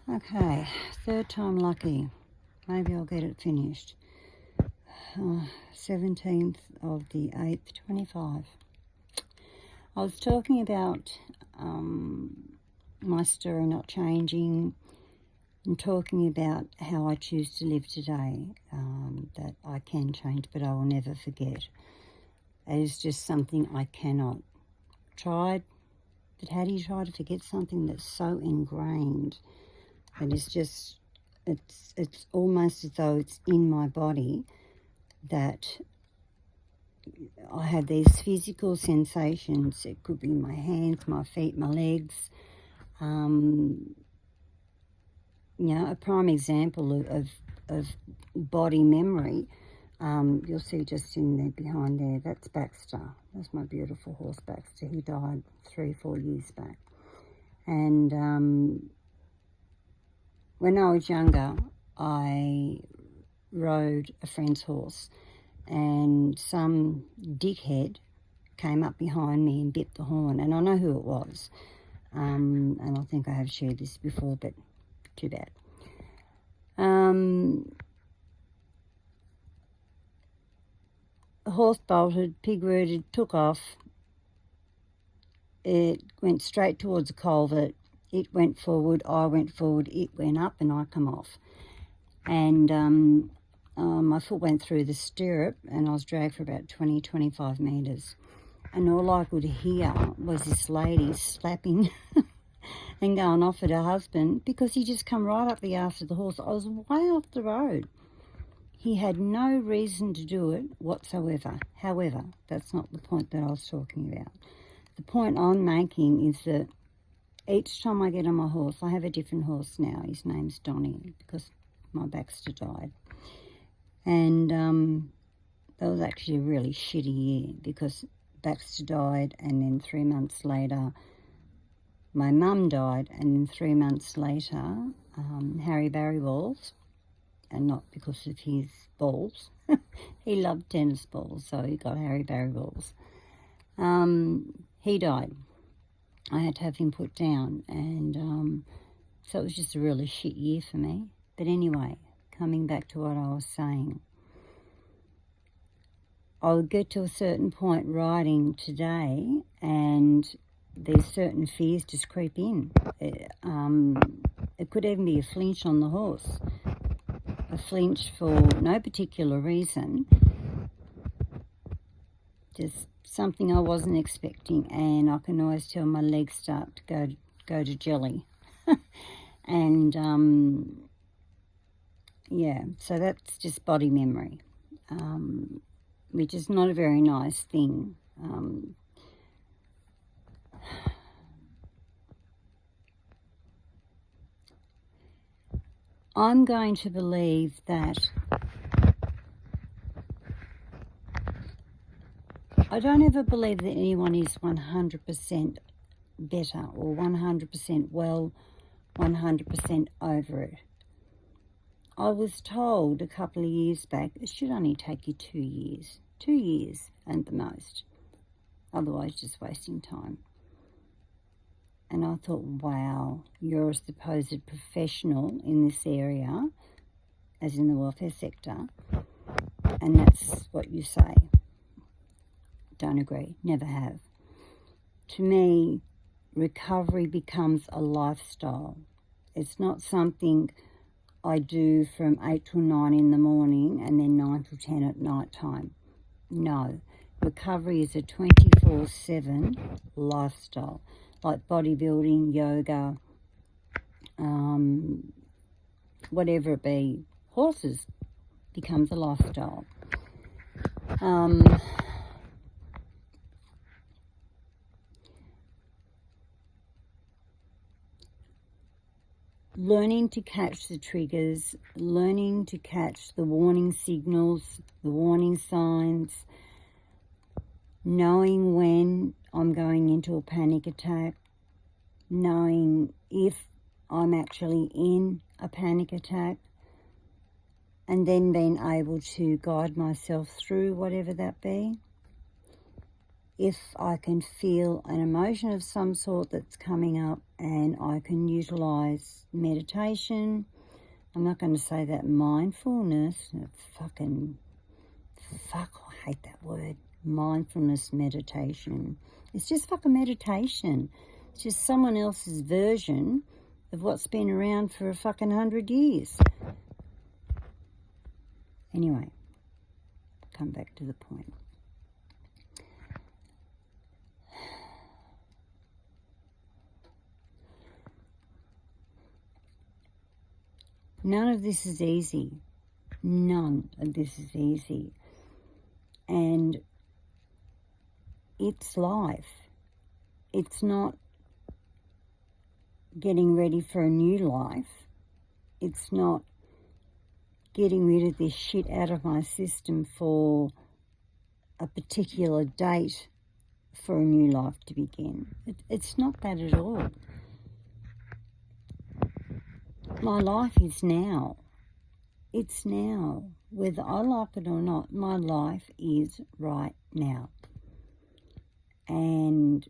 Okay, third time lucky. Maybe I'll get it finished. 17th of the 8th, 25. I was talking about my story not changing and talking about how I choose to live today, that I can change but I will never forget. It is just something I cannot. Tried, but how do you try to forget something that's so ingrained? And it's just, it's almost as though it's in my body that I have these physical sensations. It could be my hands, my feet, my legs. A prime example of body memory, you'll see just in there behind there, that's Baxter. That's my beautiful horse Baxter. He died 3-4 years back. And when I was younger, I rode a friend's horse, and some dickhead came up behind me and bit the horn, and I know who it was. And I think I have shared this before, but too bad. The horse bolted, pig-rooted, took off. It went straight towards the culvert. It went forward, I went forward, it went up, and I come off. And my foot went through the stirrup, and I was dragged for about 20-25 metres. And all I could hear was this lady slapping and going off at her husband because he just come right up the arse of the horse. I was way off the road. He had no reason to do it whatsoever. However, that's not the point that I was talking about. The point I'm making is that each time I get on my horse, I have a different horse now. His name's Donnie because my Baxter died. And that was actually a really shitty year because Baxter died, and then 3 months later my mum died, and then 3 months later Harry Barry balls, and not because of his balls. He loved tennis balls, so he got Harry Barry balls. He died. I had to have him put down, and so it was just a really shit year for me. But anyway, coming back to what I was saying, I would get to a certain point riding today, and there's certain fears just creep in. It could even be a flinch on the horse, a flinch for no particular reason, just something I wasn't expecting, and I can always tell my legs start to go to jelly. And so that's just body memory, which is not a very nice thing. I'm going to believe that I don't ever believe that anyone is 100% better or 100% well, 100% over it. I was told a couple of years back it should only take you 2 years. 2 years at the most. Otherwise, just wasting time. And I thought, wow, you're a supposed professional in this area, as in the welfare sector, and that's what you say. Don't agree, never have. To me, recovery becomes a lifestyle. It's not something I do from 8 till 9 in the morning and then 9 till 10 at night time. No, recovery is a 24/7 lifestyle, like bodybuilding, yoga, whatever it be. Horses becomes a lifestyle. Learning to catch the triggers, learning to catch the warning signals, the warning signs, knowing when I'm going into a panic attack, knowing if I'm actually in a panic attack, and then being able to guide myself through whatever that be. If I can feel an emotion of some sort that's coming up, and I can utilise meditation. I'm not going to say that mindfulness, I hate that word, mindfulness meditation. It's just fucking meditation. It's just someone else's version of what's been around for a fucking 100 years. Anyway, come back to the point. None of this is easy. None of this is easy. And it's life. It's not getting ready for a new life. It's not getting rid of this shit out of my system for a particular date for a new life to begin. It's not that at all. My life is now. It's now. Whether I like it or not, my life is right now. And,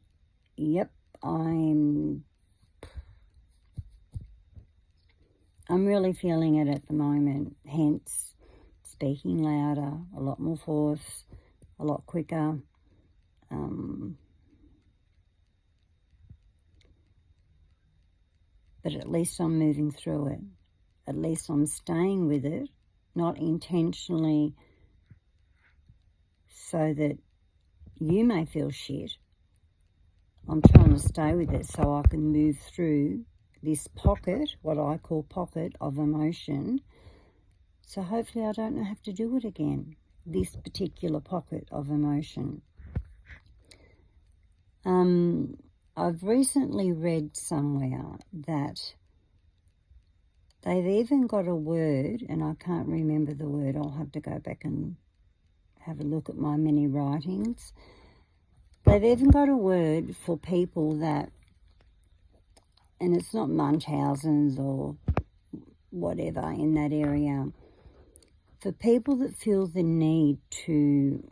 yep, I'm really feeling it at the moment, hence speaking louder, a lot more force, a lot quicker. But at least I'm moving through it. At least I'm staying with it, not intentionally so that you may feel shit. I'm trying to stay with it so I can move through this pocket, what I call pocket of emotion. So hopefully I don't have to do it again, this particular pocket of emotion. I've recently read somewhere that they've even got a word, and I can't remember the word. I'll have to go back and have a look at my many writings. They've even got a word for people that, and it's not Munchausen's or whatever in that area, for people that feel the need to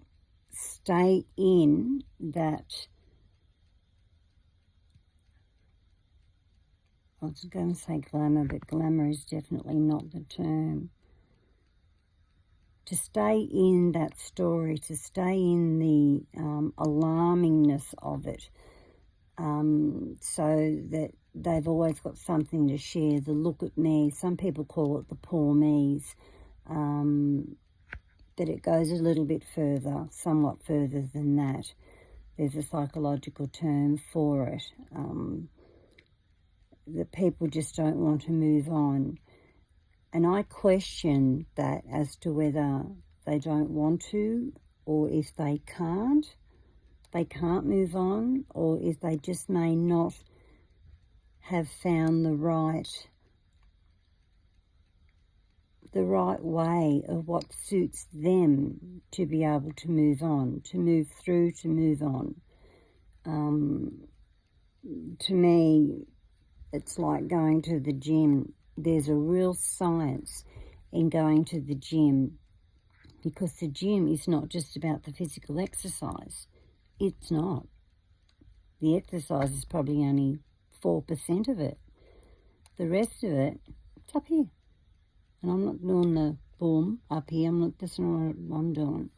stay in that, I was going to say glamour, but glamour is definitely not the term. To stay in that story, to stay in the alarmingness of it, so that they've always got something to share. The look at me, some people call it the poor me's, but it goes a little bit further, somewhat further than that. There's a psychological term for it. That people just don't want to move on. And I question that as to whether they don't want to, or if they can't move on, or if they just may not have found the right way of what suits them to be able to move on, to move through, to move on. To me, it's like going to the gym. There's a real science in going to the gym, because the gym is not just about the physical exercise. It's not. The exercise is probably only 4% of it. The rest of it, it's up here. And I'm not doing the boom up here. That's not what I'm doing.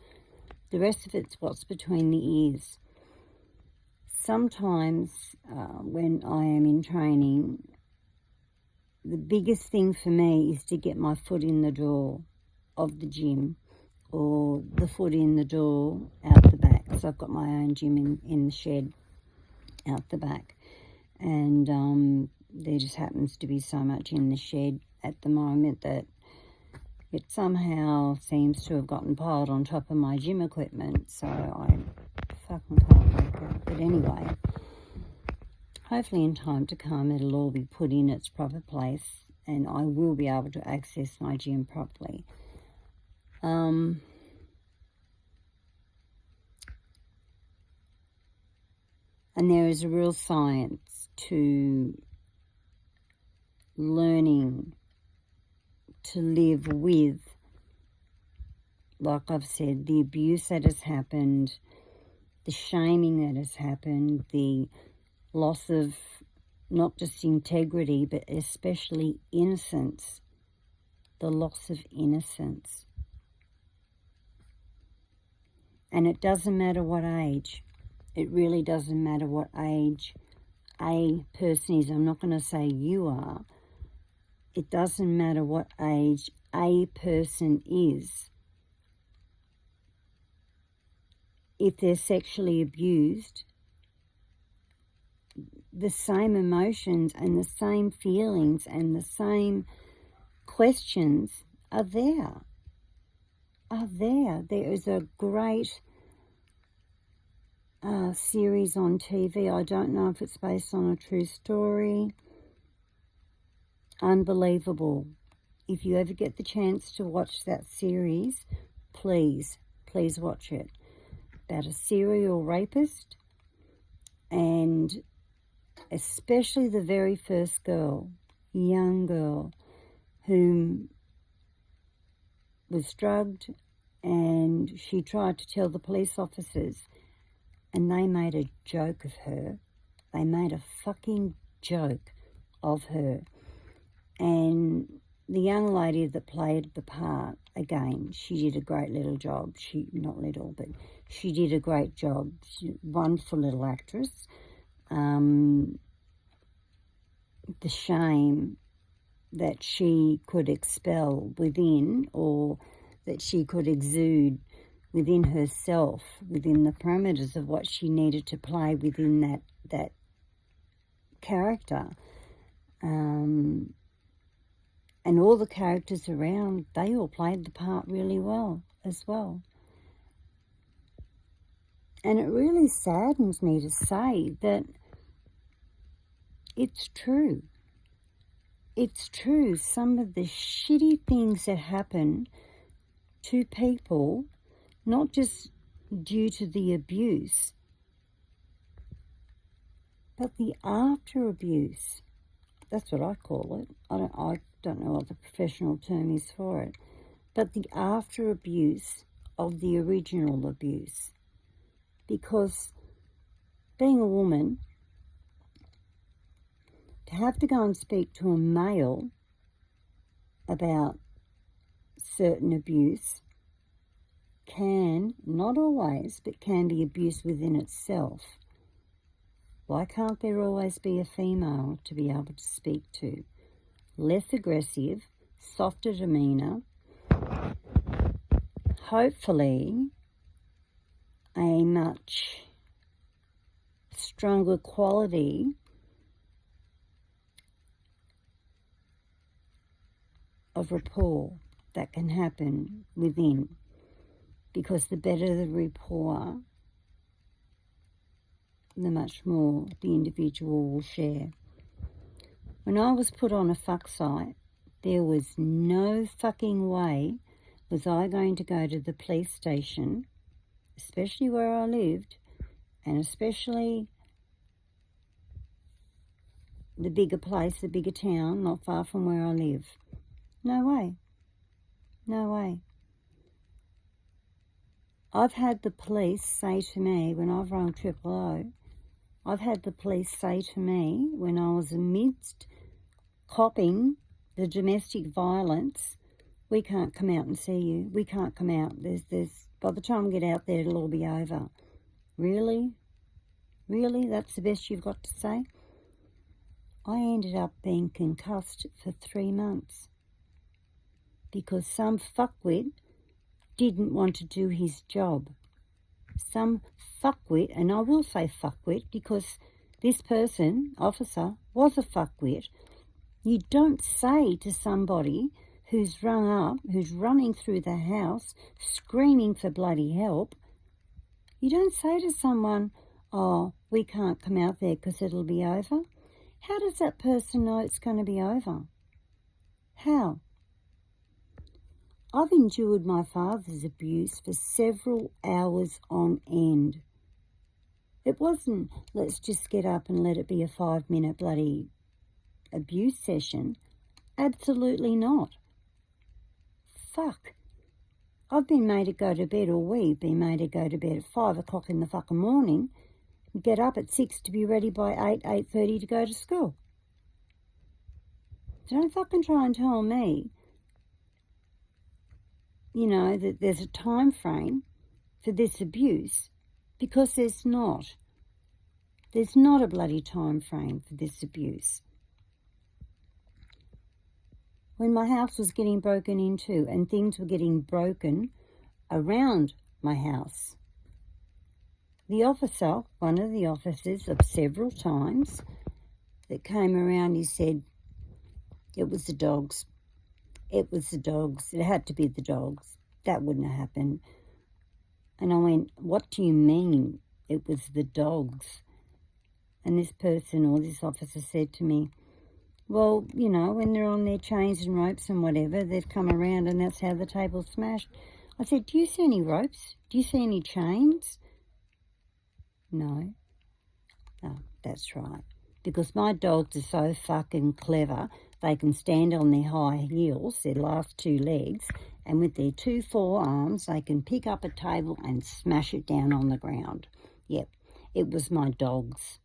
The rest of it's what's between the ears. Sometimes when I am in training, the biggest thing for me is to get my foot in the door of the gym, or the foot in the door out the back. So I've got my own gym in the shed out the back. And there just happens to be so much in the shed at the moment that it somehow seems to have gotten piled on top of my gym equipment. So I fucking can't work it. But anyway, hopefully in time to come it'll all be put in its proper place and I will be able to access my gym properly. And there is a real science to learning to live with, like I've said, the abuse that has happened, the shaming that has happened, the loss of not just integrity, but especially innocence, the loss of innocence. And it doesn't matter what age. It really doesn't matter what age a person is. I'm not going to say you are. It doesn't matter what age a person is. If they're sexually abused, the same emotions and the same feelings and the same questions are there. There is a great series on TV. I don't know if it's based on a true story. Unbelievable. If you ever get the chance to watch that series, please watch it. About a serial rapist, and especially the very first girl, young girl, whom was drugged, and she tried to tell the police officers, and they made a joke of her. They made a fucking joke of her. And the young lady that played the part, again, she did a great little job. Not little, but she did a great job. She's a wonderful little actress. The shame that she could expel within, or that she could exude within herself, within the parameters of what she needed to play within that character. And all the characters around, they all played the part really well as well. And it really saddens me to say that it's true. It's true. Some of the shitty things that happen to people, not just due to the abuse, but the after abuse. That's what I call it. I don't know what the professional term is for it. But the after abuse of the original abuse. Because being a woman, to have to go and speak to a male about certain abuse can, not always, but can be abuse within itself. Why can't there always be a female to be able to speak to? Less aggressive, softer demeanour, hopefully a much stronger quality of rapport that can happen within, because the better the rapport, the much more the individual will share. When I was put on a fuck site, there was no fucking way was I going to go to the police station, especially where I lived, and especially the bigger place, the bigger town, not far from where I live. No way. No way. I've had the police say to me, when I've rung 000, I've had the police say to me when I was amidst copping the domestic violence, we can't come out and see you. We can't come out. By the time we get out there, it'll all be over. Really? Really? That's the best you've got to say? I ended up being concussed for 3 months because some fuckwit didn't want to do his job. Some fuckwit, and I will say fuckwit because this person, officer, was a fuckwit. You don't say to somebody who's rung up, who's running through the house, screaming for bloody help, you don't say to someone, oh, we can't come out there because it'll be over. How does that person know it's going to be over? How? I've endured my father's abuse for several hours on end. It wasn't, let's just get up and let it be a 5-minute bloody abuse session. Absolutely not. Fuck. I've been made to go to bed, or we've been made to go to bed at 5 o'clock in the fucking morning, get up at 6 to be ready by 8:30 to go to school. So don't fucking try and tell me, you know, that there's a time frame for this abuse, because there's not. There's not a bloody time frame for this abuse. When my house was getting broken into and things were getting broken around my house, the officer, one of the officers of several times that came around, he said, it was the dogs. It was the dogs. It had to be the dogs. That wouldn't have happened. And I went, what do you mean it was the dogs? And this person or this officer said to me, well, you know, when they're on their chains and ropes and whatever, they've come around and that's how the table's smashed. I said, do you see any ropes? Do you see any chains? No. Oh, that's right. Because my dogs are so fucking clever, they can stand on their high heels, their last two legs, and with their 2 forearms, they can pick up a table and smash it down on the ground. Yep, it was my dogs.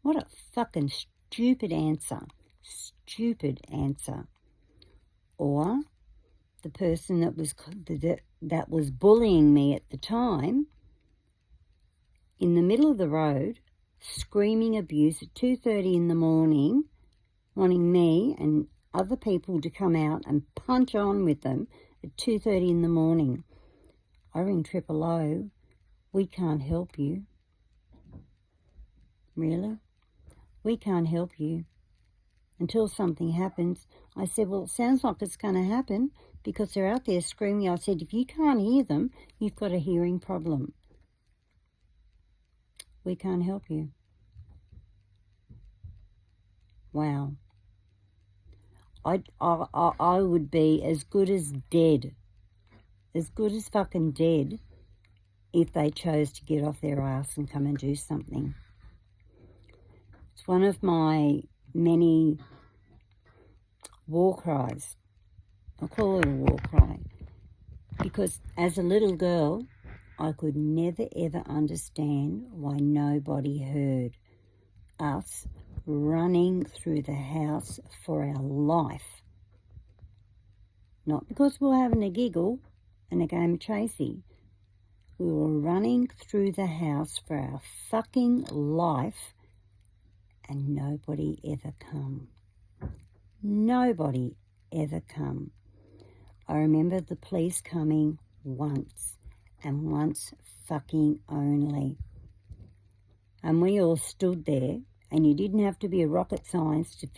What a fucking stupid answer. Stupid answer. Or the person that was bullying me at the time, in the middle of the road, screaming abuse at 2:30 in the morning, wanting me and other people to come out and punch on with them at 2:30 in the morning. I ring 000. We can't help you. Really? We can't help you until something happens. I said, well, it sounds like it's going to happen because they're out there screaming. I said, if you can't hear them, you've got a hearing problem. We can't help you. Wow. I would be as good as dead, as good as fucking dead, if they chose to get off their ass and come and do something. It's one of my many war cries. I call it a war cry because as a little girl, I could never ever understand why nobody heard us running through the house for our life. Not because we were having a giggle and a game of chasey. We were running through the house for our fucking life and nobody ever come. Nobody ever come. I remember the police coming once and once fucking only. And we all stood there, and you didn't have to be a rocket scientist to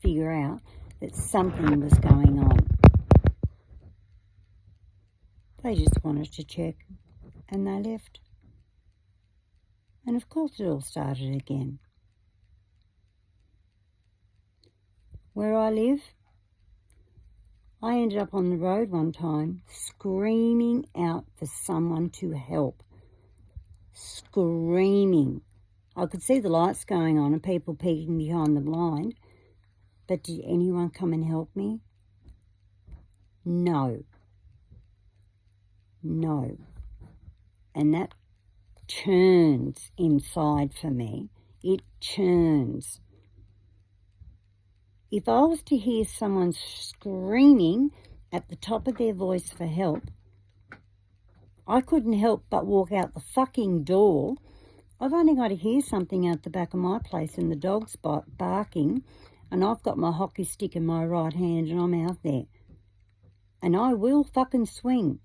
figure out that something was going on. They just wanted to check, and they left. And of course it all started again. Where I live, I ended up on the road one time screaming out for someone to help. Screaming. I could see the lights going on and people peeking behind the blind, but did anyone come and help me? No. No. And that churns inside for me. It churns. If I was to hear someone screaming at the top of their voice for help, I couldn't help but walk out the fucking door. I've only got to hear something out the back of my place and the dog's barking, and I've got my hockey stick in my right hand and I'm out there. And I will fucking swing.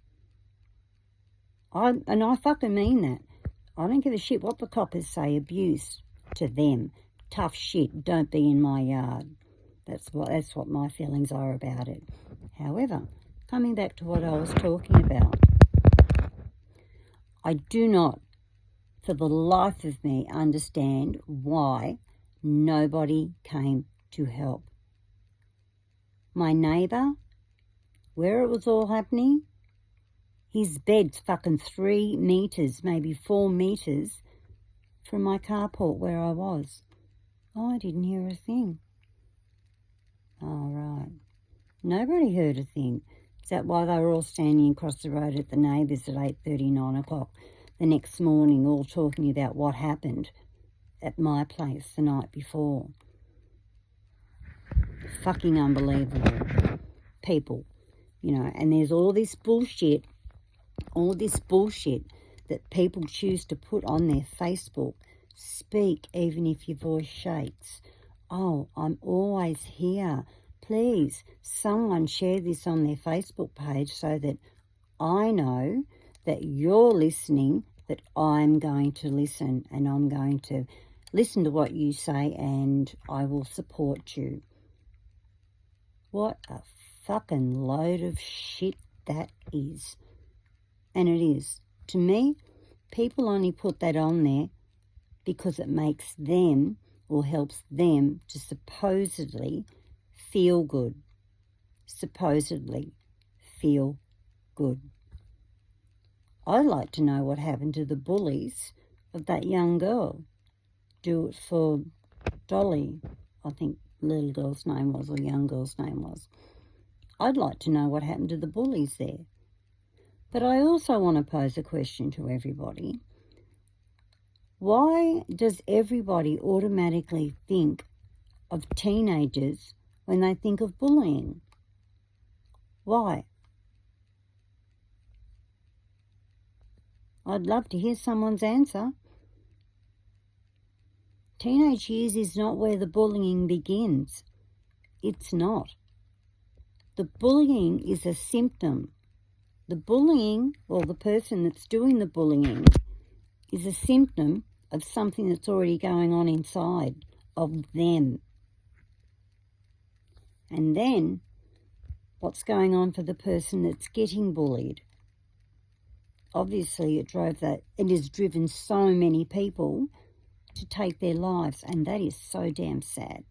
I fucking mean that. I don't give a shit what the coppers say. Abuse to them. Tough shit. Don't be in my yard. That's what my feelings are about it. However, coming back to what I was talking about, I do not, for the life of me, understand why nobody came to help. My neighbour, where it was all happening, his bed's fucking 3 metres, maybe 4 metres from my carport where I was. Oh, I didn't hear a thing. Oh, right. Nobody heard a thing. Is that why they were all standing across the road at the neighbours at 8:30, 9 o'clock the next morning, all talking about what happened at my place the night before? fucking unbelievable. People, you know, and there's all this bullshit that people choose to put on their Facebook. Speak even if your voice shakes. Oh, I'm always here. Please, someone share this on their Facebook page so that I know that you're listening, that I'm going to listen, and I'm going to listen to what you say and I will support you. What a fucking load of shit that is. And it is. To me, people only put that on there because it makes them or helps them to supposedly feel good. Supposedly feel good. I'd like to know what happened to the bullies of that young girl. Do it for Dolly, I think little girl's name was, or young girl's name was. I'd like to know what happened to the bullies there. But I also want to pose a question to everybody. Why does everybody automatically think of teenagers when they think of bullying? Why? I'd love to hear someone's answer. Teenage years is not where the bullying begins. It's not. The bullying is a symptom. The bullying, or the person that's doing the bullying, is a symptom of something that's already going on inside of them. And then what's going on for the person that's getting bullied? Obviously it has driven so many people to take their lives, and that is so damn sad.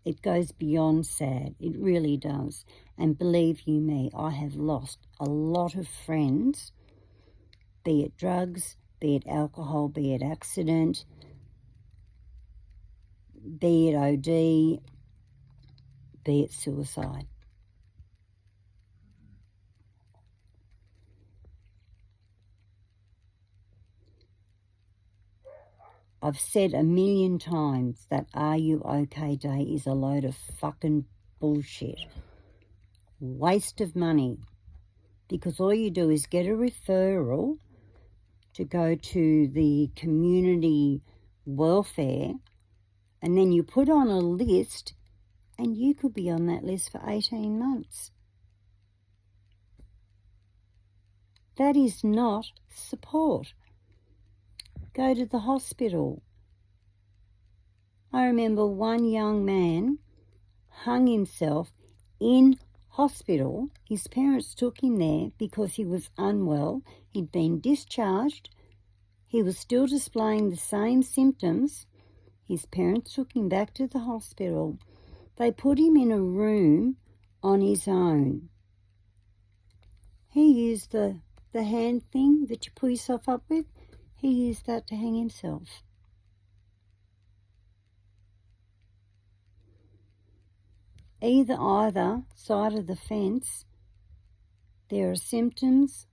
It goes beyond sad. It really does. And believe you me, I have lost a lot of friends, be it drugs, be it alcohol, be it accident, be it OD, be it suicide. I've said a million times that Are You OK Day is a load of fucking bullshit. Waste of money. Because all you do is get a referral to go to the community welfare, and then you put on a list, and you could be on that list for 18 months. That is not support. Go to the hospital. I remember one young man hung himself in hospital. His parents took him there because he was unwell. He'd been discharged. He was still displaying the same symptoms. His parents took him back to the hospital. They put him in a room on his own. He used the hand thing that you pull yourself up with. He used that to hang himself. Either side of the fence, there are symptoms,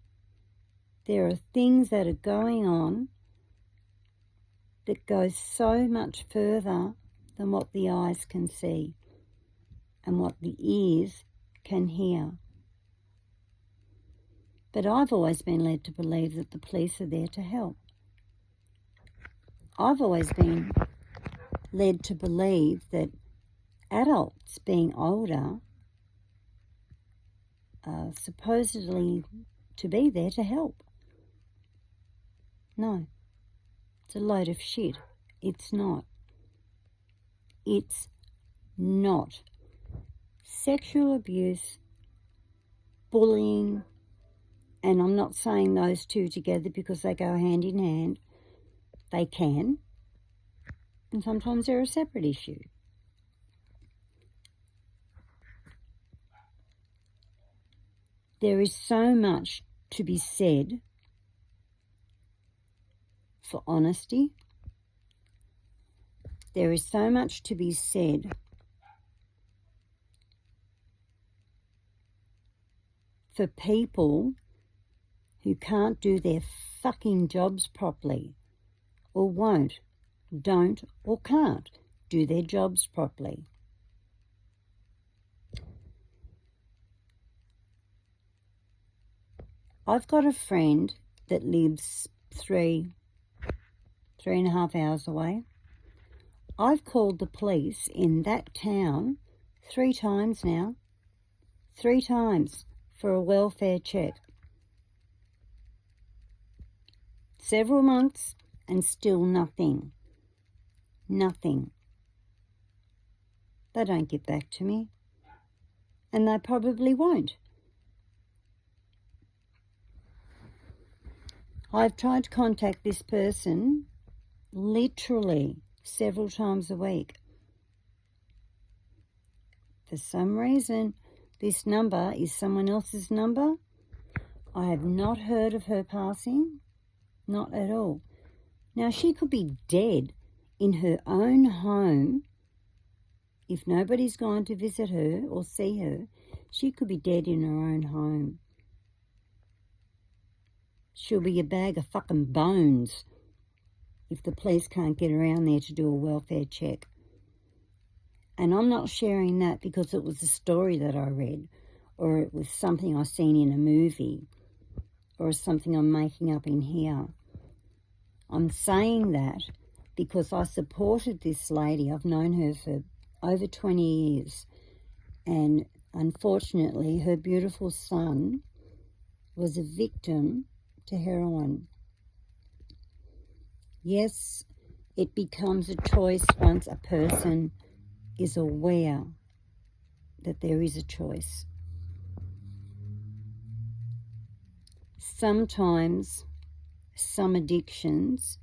there are things that are going on that go so much further than what the eyes can see and what the ears can hear. But I've always been led to believe that the police are there to help. I've always been led to believe that adults being older are supposedly to be there to help. No, it's a load of shit. It's not. It's not. Sexual abuse, bullying, and I'm not saying those two together because they go hand in hand. They can, and sometimes they're a separate issue. There is so much to be said for honesty. There is so much to be said for people who can't do their fucking jobs properly, or won't, don't, or can't do their jobs properly. I've got a friend that lives 3.5 hours away. I've called the police in that town 3 times now. 3 times for a welfare check. Several months and still nothing. Nothing. They don't get back to me. And they probably won't. I've tried to contact this person literally several times a week. For some reason, this number is someone else's number. I have not heard of her passing. Not at all. Now, she could be dead in her own home. If nobody's gone to visit her or see her, she could be dead in her own home. She'll be a bag of fucking bones if the police can't get around there to do a welfare check. And I'm not sharing that because it was a story that I read, or it was something I seen in a movie, or something I'm making up in here. I'm saying that because I supported this lady. I've known her for over 20 years. And unfortunately, her beautiful son was a victim to heroin. Yes, it becomes a choice once a person is aware that there is a choice. Sometimes some addictions,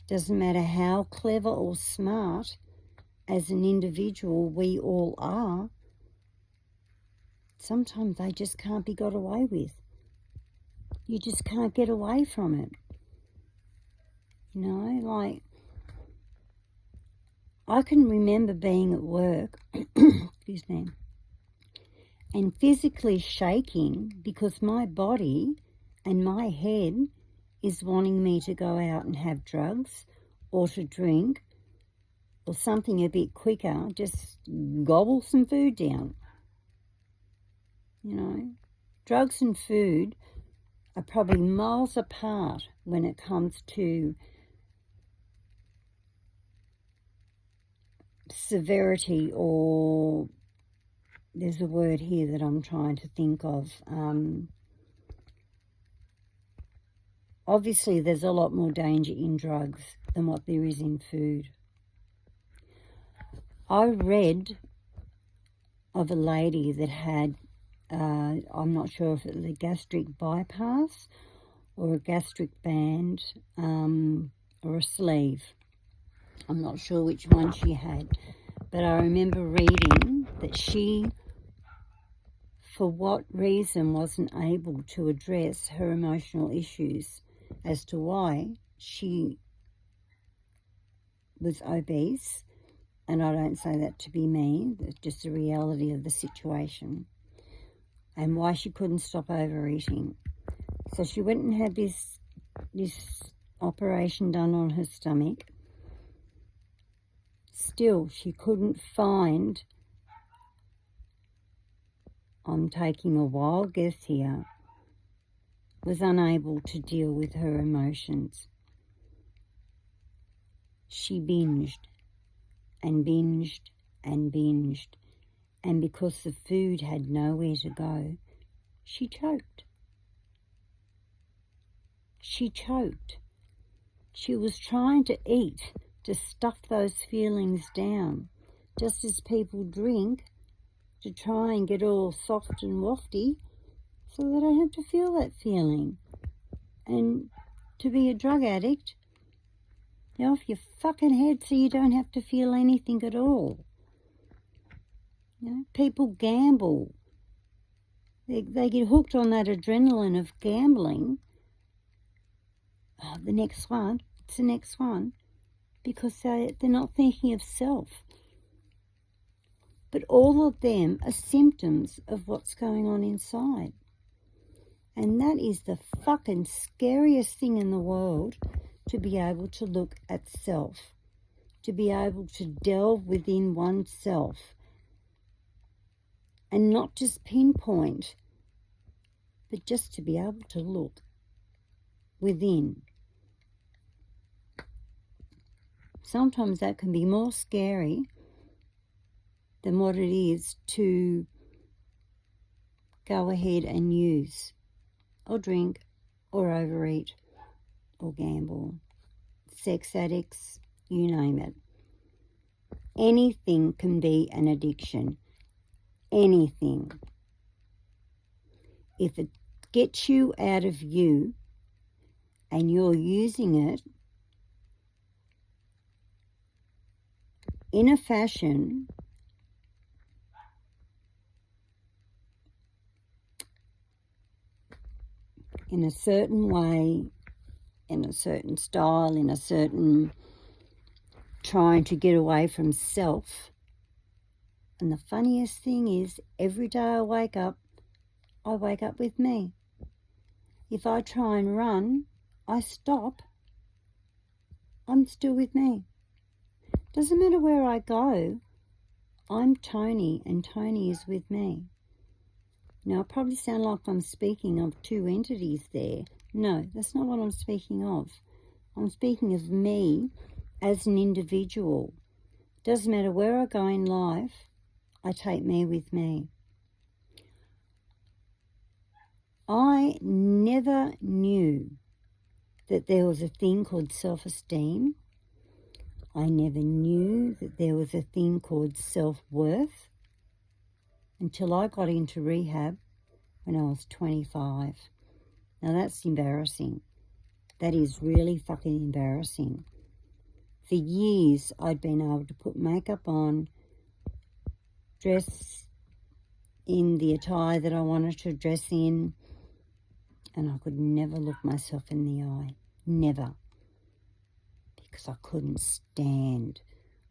doesn't matter how clever or smart as an individual we all are, sometimes they just can't be got away with. You just can't get away from it. You know, like, I can remember being at work, excuse me, and physically shaking because my body and my head is wanting me to go out and have drugs or to drink or something a bit quicker, just gobble some food down. You know, drugs and food are probably miles apart when it comes to severity, or there's a word here that I'm trying to think of. Obviously, there's a lot more danger in drugs than what there is in food. I read of a lady that had, I'm not sure if it was a gastric bypass or a gastric band or a sleeve. I'm not sure which one she had, but I remember reading that she, for what reason, wasn't able to address her emotional issues as to why she was obese. And I don't say that to be mean, it's just the reality of the situation, and why she couldn't stop overeating. So she went and had this operation done on her stomach. Still, she couldn't find, I'm taking a wild guess here, was unable to deal with her emotions. She binged and binged and binged, and because the food had nowhere to go, she choked. She choked. She was trying to eat to stuff those feelings down, just as people drink to try and get all soft and wafty so they don't have to feel that feeling. And to be a drug addict, you're off your fucking head so you don't have to feel anything at all. You know, people gamble. They get hooked on that adrenaline of gambling. Oh, the next one, it's the next one, because they're not thinking of self. But all of them are symptoms of what's going on inside. And that is the fucking scariest thing in the world, to be able to look at self, to be able to delve within oneself, and not just pinpoint but just to be able to look within. Sometimes that can be more scary than what it is to go ahead and use or drink or overeat or gamble. Sex addicts, you name it. Anything can be an addiction. Anything. If it gets you out of you and you're using it in a fashion in a certain way, in a certain style, in a certain trying to get away from self. And the funniest thing is, every day I wake up with me. If I try and run, I stop. I'm still with me. Doesn't matter where I go, I'm Tony and Tony is with me. Now, I probably sound like I'm speaking of two entities there. No, that's not what I'm speaking of. I'm speaking of me as an individual. Doesn't matter where I go in life, I take me with me. I never knew that there was a thing called self-esteem. I never knew that there was a thing called self-worth until I got into rehab when I was 25. Now that's embarrassing. That is really fucking embarrassing. For years I'd been able to put makeup on, dress in the attire that I wanted to dress in, and I could never look myself in the eye. Never. Because I couldn't stand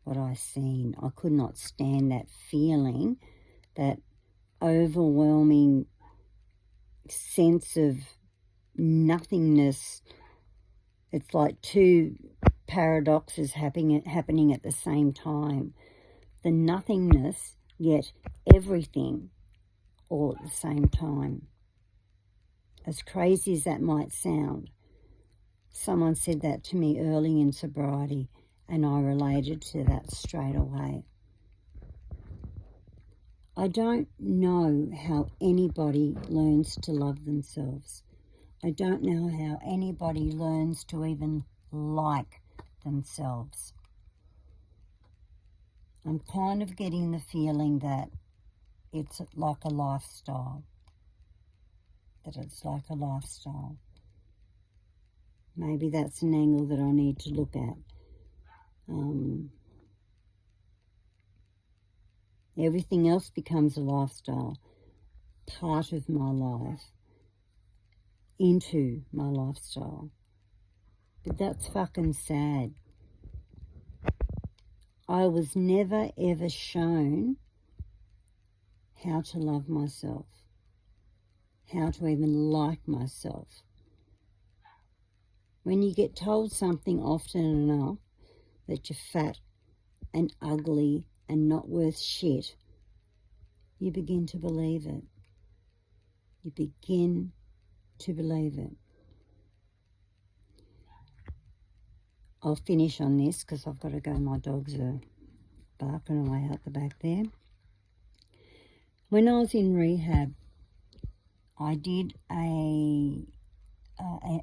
what I seen. I could not stand that feeling, that overwhelming sense of nothingness. It's like two paradoxes happening at the same time. The nothingness, yet everything all at the same time. As crazy as that might sound, someone said that to me early in sobriety, and I related to that straight away. I don't know how anybody learns to love themselves. I don't know how anybody learns to even like themselves. I'm kind of getting the feeling that it's like a lifestyle. Maybe that's an angle that I need to look at. Everything else becomes a lifestyle, part of my life, into my lifestyle. But that's fucking sad. I was never ever shown how to love myself, how to even like myself. When you get told something often enough that you're fat and ugly and not worth shit, you begin to believe it. You begin to believe it. I'll finish on this because I've got to go. My dogs are barking away out the back there. When I was in rehab, I did an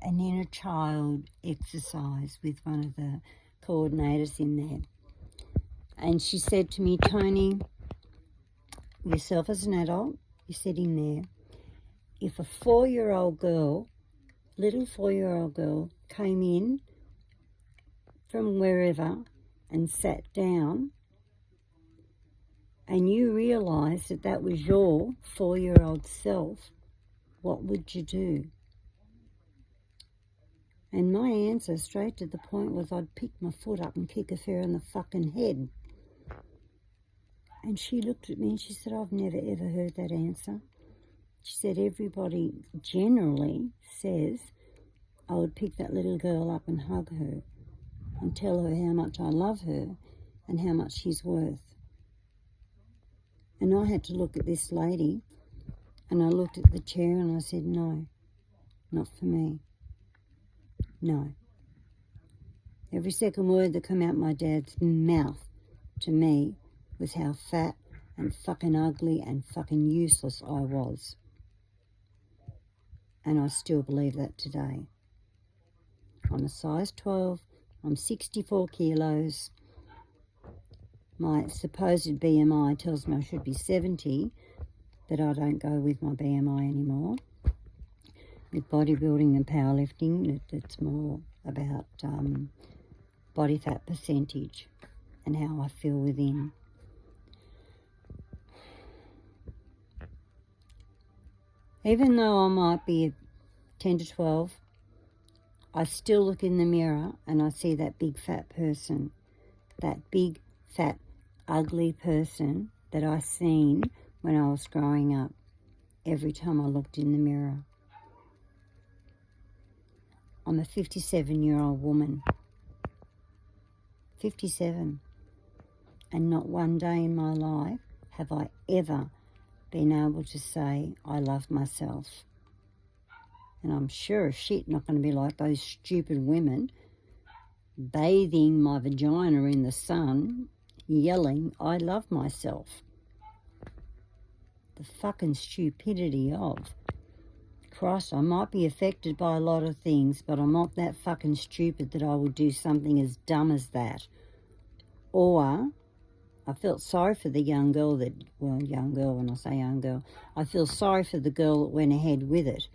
inner child exercise with one of the coordinators in there. And she said to me, Tony, yourself as an adult, you're sitting there. If a 4-year-old girl, little 4-year-old girl, came in from wherever and sat down, and you realised that that was your 4-year-old self, what would you do? And my answer, straight to the point, was I'd pick my foot up and kick her fair in the fucking head. And she looked at me and she said, I've never ever heard that answer. She said, everybody generally says I would pick that little girl up and hug her and tell her how much I love her and how much she's worth. And I had to look at this lady And I looked at the chair and I said, no, not for me. No. Every second word that came out my dad's mouth to me was how fat and fucking ugly and fucking useless I was. And I still believe that today. I'm a size 12. I'm 64 kilos. My supposed BMI tells me I should be 70, but I don't go with my BMI anymore. With bodybuilding and powerlifting, it's more about body fat percentage and how I feel within. Even though I might be 10 to 12, I still look in the mirror and I see that big fat person, that big fat ugly person that I seen when I was growing up every time I looked in the mirror. I'm a 57-year-old woman. 57. And not one day in my life have I ever been able to say I love myself. And I'm sure as shit not going to be like those stupid women bathing my vagina in the sun, yelling, I love myself. The fucking stupidity of, Christ, I might be affected by a lot of things, but I'm not that fucking stupid that I would do something as dumb as that. Or I felt sorry for the young girl that, well, young girl, when I say young girl, I feel sorry for the girl that went ahead with it,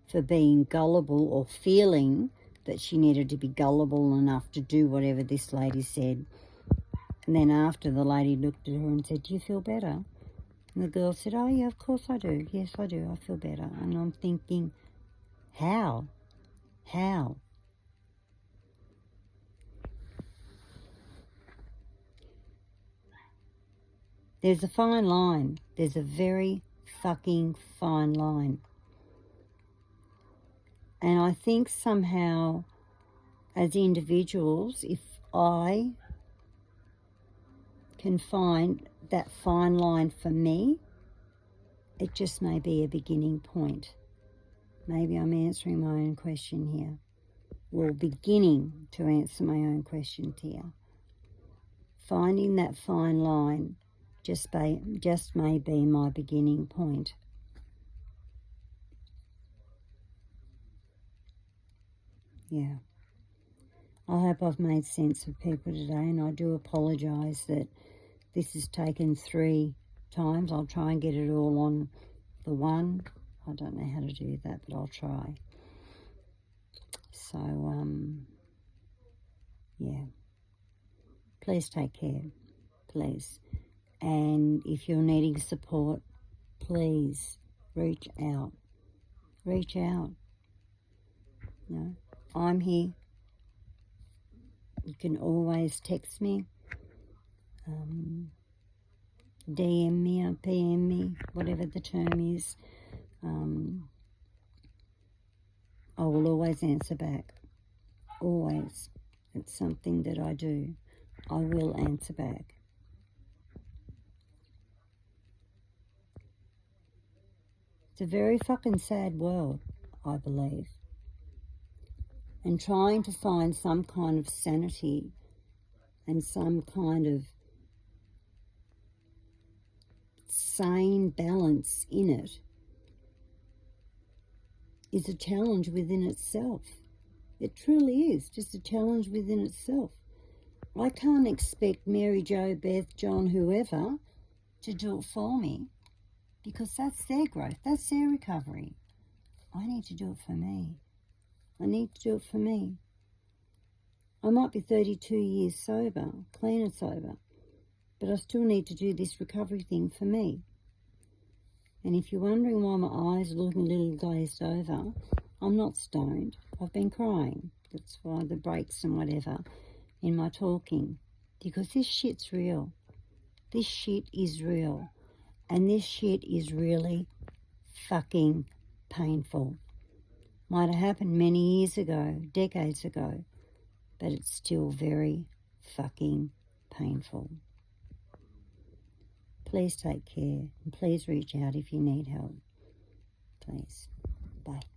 for being gullible or feeling that she needed to be gullible enough to do whatever this lady said. And then after, the lady looked at her and said, do you feel better? And the girl said, oh yeah, of course I do. Yes, I do. I feel better. And I'm thinking, how? How? There's a fine line. There's a very fucking fine line. And I think somehow, as individuals, if I can find that fine line for me, it just may be a beginning point. Maybe I'm answering my own question here. Well, beginning to answer my own questions here. Finding that fine line just may be my beginning point. Yeah. I hope I've made sense of people today, and I do apologise that this has taken 3 times. I'll try and get it all on the one. I don't know how to do that, but I'll try. So, yeah. Please take care. Please. And if you're needing support, please reach out. Reach out. You know, I'm here. You can always text me, DM me or PM me, whatever the term is. I will always answer back. Always. It's something that I do. I will answer back. It's a very fucking sad world, I believe. And trying to find some kind of sanity and some kind of sane balance in it is a challenge within itself. It truly is just a challenge within itself. I can't expect Mary, Jo, Beth, John, whoever to do it for me, because that's their growth, that's their recovery. I need to do it for me. I need to do it for me. I might be 32 years sober, clean and sober, but I still need to do this recovery thing for me. And if you're wondering why my eyes are looking a little glazed over, I'm not stoned. I've been crying. That's why the breaks and whatever in my talking. Because this shit's real. This shit is real. And this shit is really fucking painful. Might have happened many years ago, decades ago, but it's still very fucking painful. Please take care and please reach out if you need help. please. Bye.